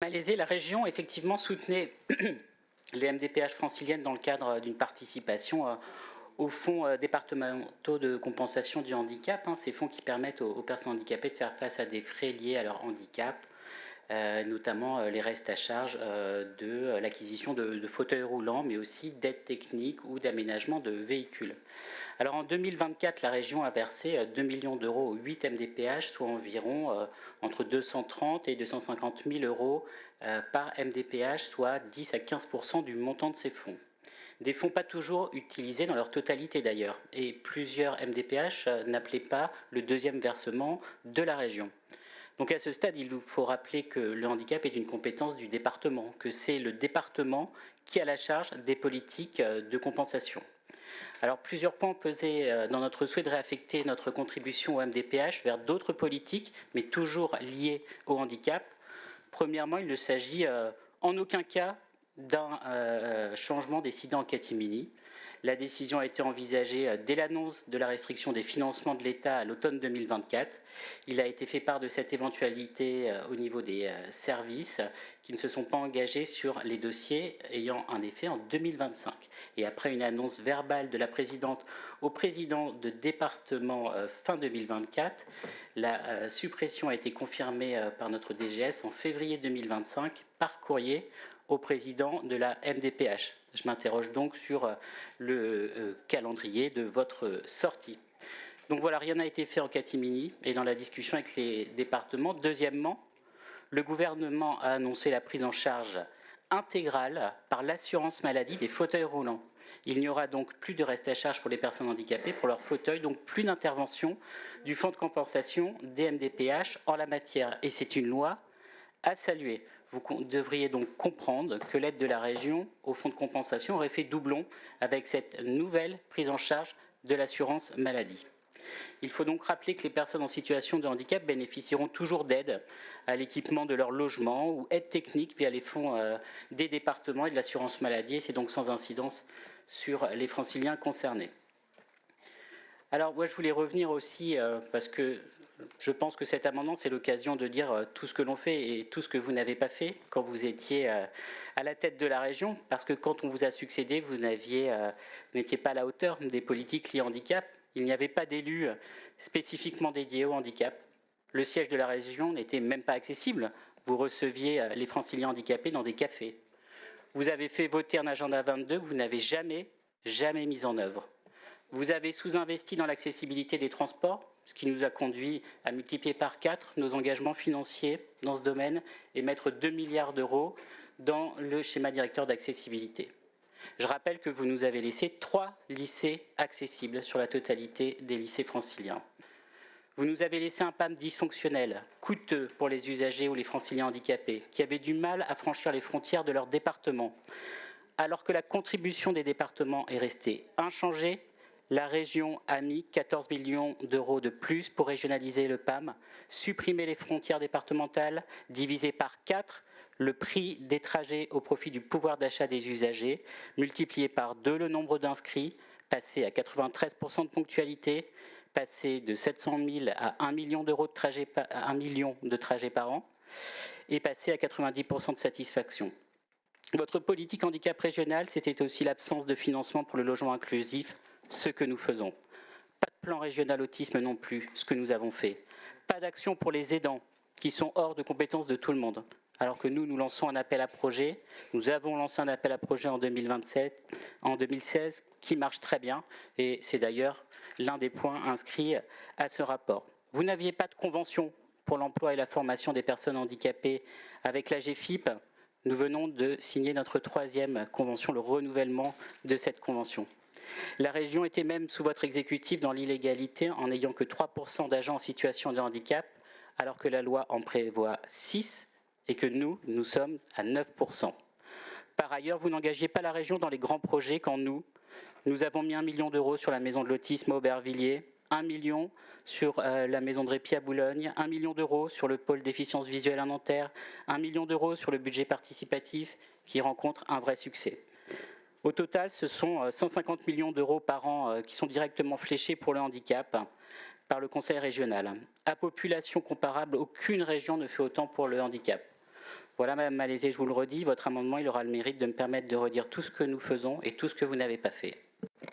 Malaisée, la région effectivement soutenait les MDPH franciliennes dans le cadre d'une participation aux fonds départementaux de compensation du handicap, ces fonds qui permettent aux personnes handicapées de faire face à des frais liés à leur handicap, notamment les restes à charge de l'acquisition de fauteuils roulants, mais aussi d'aides techniques ou d'aménagement de véhicules. Alors en 2024, la région a versé 2 millions d'euros aux 8 MDPH, soit environ entre 230 et 250 000 euros par MDPH, soit 10 à 15% du montant de ces fonds. Des fonds pas toujours utilisés dans leur totalité d'ailleurs, et plusieurs MDPH n'appelaient pas le deuxième versement de la région. Donc à ce stade, il nous faut rappeler que le handicap est une compétence du département, que c'est le département qui a la charge des politiques de compensation. Alors plusieurs points pesaient dans notre souhait de réaffecter notre contribution au MDPH vers d'autres politiques, mais toujours liées au handicap. Premièrement, il ne s'agit en aucun cas d'un changement décidé en catimini. La décision a été envisagée dès l'annonce de la restriction des financements de l'État à l'automne 2024. Il a été fait part de cette éventualité au niveau des services qui ne se sont pas engagés sur les dossiers ayant un effet en 2025. Et après une annonce verbale de la présidente au président de département fin 2024, la suppression a été confirmée par notre DGS en février 2025 par courrier au président de la MDPH. Je m'interroge donc sur le calendrier de votre sortie. Donc voilà, rien n'a été fait en catimini et dans la discussion avec les départements. Deuxièmement, le gouvernement a annoncé la prise en charge intégrale par l'assurance maladie des fauteuils roulants. Il n'y aura donc plus de reste à charge pour les personnes handicapées pour leurs fauteuils, donc plus d'intervention du fonds de compensation des MDPH en la matière. Et c'est une loi à saluer. Vous devriez donc comprendre que l'aide de la région au fonds de compensation aurait fait doublon avec cette nouvelle prise en charge de l'assurance maladie. Il faut donc rappeler que les personnes en situation de handicap bénéficieront toujours d'aide à l'équipement de leur logement ou aide technique via les fonds des départements et de l'assurance maladie. C'est donc sans incidence sur les franciliens concernés. Alors moi je voulais revenir aussi parce que je pense que cet amendement, c'est l'occasion de dire tout ce que l'on fait et tout ce que vous n'avez pas fait quand vous étiez à la tête de la région, parce que quand on vous a succédé, vous n'étiez pas à la hauteur des politiques liées au handicap. Il n'y avait pas d'élus spécifiquement dédiés au handicap. Le siège de la région n'était même pas accessible. Vous receviez les franciliens handicapés dans des cafés. Vous avez fait voter un agenda 22 que vous n'avez jamais mis en œuvre. Vous avez sous-investi dans l'accessibilité des transports, ce qui nous a conduit à multiplier par 4 nos engagements financiers dans ce domaine et mettre 2 milliards d'euros dans le schéma directeur d'accessibilité. Je rappelle que vous nous avez laissé 3 lycées accessibles sur la totalité des lycées franciliens. Vous nous avez laissé un PAM dysfonctionnel, coûteux pour les usagers ou les franciliens handicapés, qui avaient du mal à franchir les frontières de leur département. Alors que la contribution des départements est restée inchangée, la région a mis 14 millions d'euros de plus pour régionaliser le PAM, supprimer les frontières départementales, diviser par 4 le prix des trajets au profit du pouvoir d'achat des usagers, multiplier par 2 le nombre d'inscrits, passer à 93% de ponctualité, passer de 700 000 à 1 million d'euros de trajets par an et passer à 90% de satisfaction. Votre politique handicap régionale, c'était aussi l'absence de financement pour le logement inclusif, ce que nous faisons. Pas de plan régional autisme non plus, ce que nous avons fait. Pas d'action pour les aidants, qui sont hors de compétence de tout le monde. Alors que nous lançons un appel à projet. Nous avons lancé un appel à projet en 2016, qui marche très bien. Et c'est d'ailleurs l'un des points inscrits à ce rapport. Vous n'aviez pas de convention pour l'emploi et la formation des personnes handicapées avec la GFIP. Nous venons de signer notre 3e convention, le renouvellement de cette convention. La région était même sous votre exécutif dans l'illégalité en n'ayant que 3% d'agents en situation de handicap, alors que la loi en prévoit 6 et que nous sommes à 9%. Par ailleurs, vous n'engagiez pas la région dans les grands projets quand nous avons mis 1 million d'euros sur la maison de l'autisme à Aubervilliers, 1 million sur la maison de répit à Boulogne, 1 million d'euros sur le pôle déficience visuelle à Nanterre, 1 million d'euros sur le budget participatif qui rencontre un vrai succès. Au total, ce sont 150 millions d'euros par an qui sont directement fléchés pour le handicap par le Conseil régional. À population comparable, aucune région ne fait autant pour le handicap. Voilà, Madame Malaisé, je vous le redis, votre amendement il aura le mérite de me permettre de redire tout ce que nous faisons et tout ce que vous n'avez pas fait.